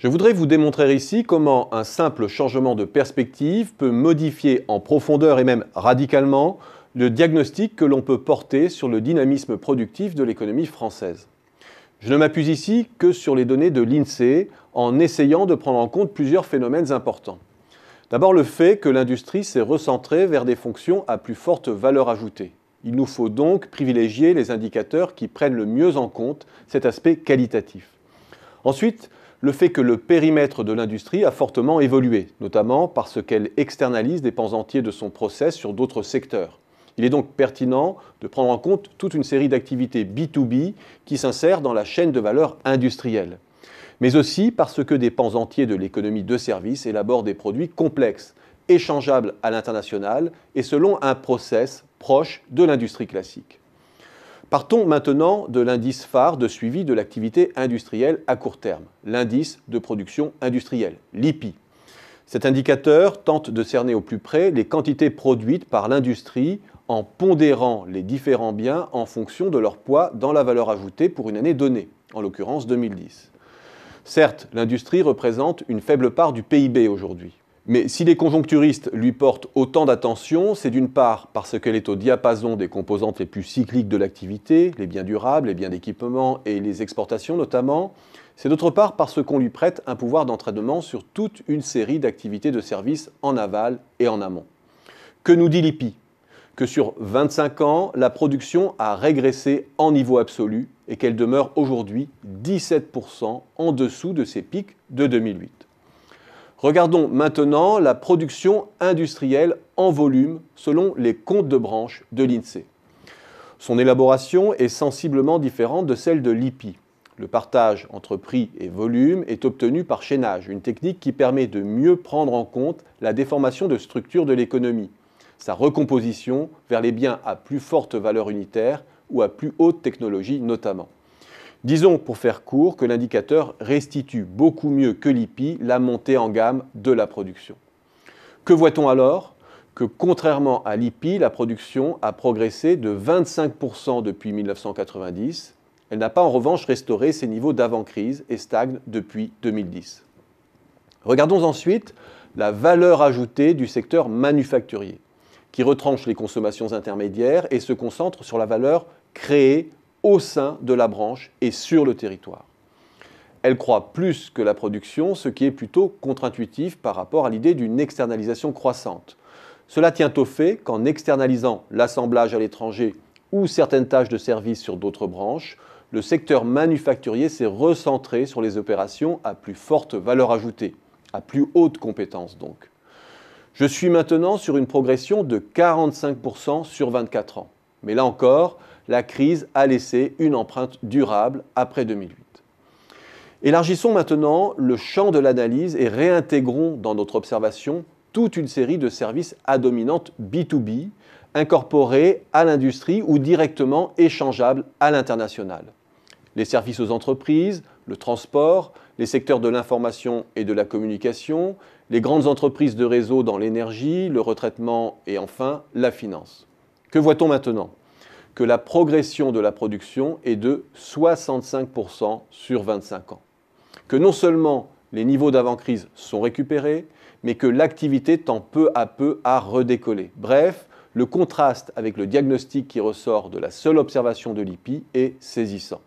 Je voudrais vous démontrer ici comment un simple changement de perspective peut modifier en profondeur et même radicalement le diagnostic que l'on peut porter sur le dynamisme productif de l'économie française. Je ne m'appuie ici que sur les données de l'INSEE en essayant de prendre en compte plusieurs phénomènes importants. D'abord le fait que l'industrie s'est recentrée vers des fonctions à plus forte valeur ajoutée. Il nous faut donc privilégier les indicateurs qui prennent le mieux en compte cet aspect qualitatif. Ensuite, le fait que le périmètre de l'industrie a fortement évolué, notamment parce qu'elle externalise des pans entiers de son process sur d'autres secteurs. Il est donc pertinent de prendre en compte toute une série d'activités B2B qui s'insèrent dans la chaîne de valeur industrielle, mais aussi parce que des pans entiers de l'économie de services élaborent des produits complexes, échangeables à l'international et selon un process proche de l'industrie classique. Partons maintenant de l'indice phare de suivi de l'activité industrielle à court terme, l'indice de production industrielle, l'IPI. Cet indicateur tente de cerner au plus près les quantités produites par l'industrie en pondérant les différents biens en fonction de leur poids dans la valeur ajoutée pour une année donnée, en l'occurrence 2010. Certes, l'industrie représente une faible part du PIB aujourd'hui. Mais si les conjoncturistes lui portent autant d'attention, c'est d'une part parce qu'elle est au diapason des composantes les plus cycliques de l'activité, les biens durables, les biens d'équipement et les exportations notamment. C'est d'autre part parce qu'on lui prête un pouvoir d'entraînement sur toute une série d'activités de services en aval et en amont. Que nous dit l'IPI ? Que sur 25 ans, la production a régressé en niveau absolu et qu'elle demeure aujourd'hui 17% en dessous de ses pics de 2008. Regardons maintenant la production industrielle en volume selon les comptes de branche de l'INSEE. Son élaboration est sensiblement différente de celle de l'IPI. Le partage entre prix et volume est obtenu par chaînage, une technique qui permet de mieux prendre en compte la déformation de structure de l'économie, sa recomposition vers les biens à plus forte valeur unitaire ou à plus haute technologie notamment. Disons, pour faire court, que l'indicateur restitue beaucoup mieux que l'IPI la montée en gamme de la production. Que voit-on alors ? Que contrairement à l'IPI, la production a progressé de 25% depuis 1990. Elle n'a pas en revanche restauré ses niveaux d'avant-crise et stagne depuis 2010. Regardons ensuite la valeur ajoutée du secteur manufacturier, qui retranche les consommations intermédiaires et se concentre sur la valeur créée au sein de la branche et sur le territoire. Elle croît plus que la production, ce qui est plutôt contre-intuitif par rapport à l'idée d'une externalisation croissante. Cela tient au fait qu'en externalisant l'assemblage à l'étranger ou certaines tâches de service sur d'autres branches, le secteur manufacturier s'est recentré sur les opérations à plus forte valeur ajoutée, à plus haute compétence donc. Je suis maintenant sur une progression de 45% sur 24 ans. Mais là encore, la crise a laissé une empreinte durable après 2008. Élargissons maintenant le champ de l'analyse et réintégrons dans notre observation toute une série de services à dominante B2B, incorporés à l'industrie ou directement échangeables à l'international. Les services aux entreprises, le transport, les secteurs de l'information et de la communication, les grandes entreprises de réseau dans l'énergie, le retraitement et enfin la finance. Que voit-on maintenant ? Que la progression de la production est de 65% sur 25 ans. Que non seulement les niveaux d'avant-crise sont récupérés, mais que l'activité tend peu à peu à redécoller. Bref, le contraste avec le diagnostic qui ressort de la seule observation de l'IPI est saisissant.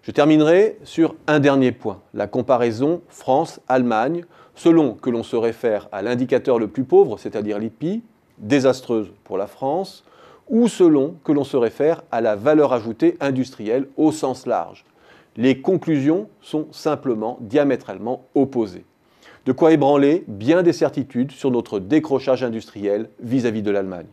Je terminerai sur un dernier point, la comparaison France-Allemagne, selon que l'on se réfère à l'indicateur le plus pauvre, c'est-à-dire l'IPI, désastreuse pour la France, ou selon que l'on se réfère à la valeur ajoutée industrielle au sens large. Les conclusions sont simplement diamétralement opposées. De quoi ébranler bien des certitudes sur notre décrochage industriel vis-à-vis de l'Allemagne.